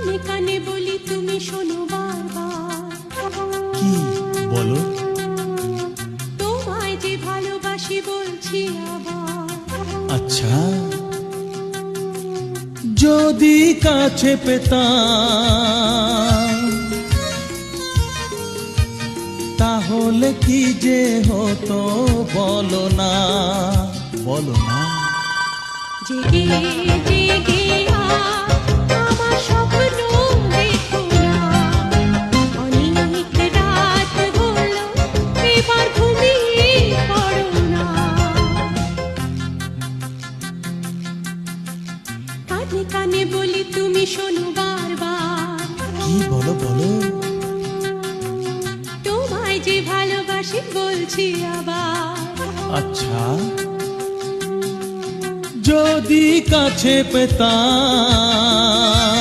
কানে কানে বলি তুমি শোনো বারবার, কি বলো? তোমায় যে ভালোবাসি বলছি আবার। আচ্ছা, যদি কাছে পেতাম তাহলে কি যে হতো বলো না, বলো না। জেগে জেগে আমার স্বপ্ন দেখো না, অনেক রাত হলো এবার ঘুমিয়ে পড়ো না। কানে কানে বলি তুমি শোনো বারবার, কি বলো বলো? তোমায় যে ভালোবাসি বলছি আবার। আচ্ছা, যদি কাছে পেতাম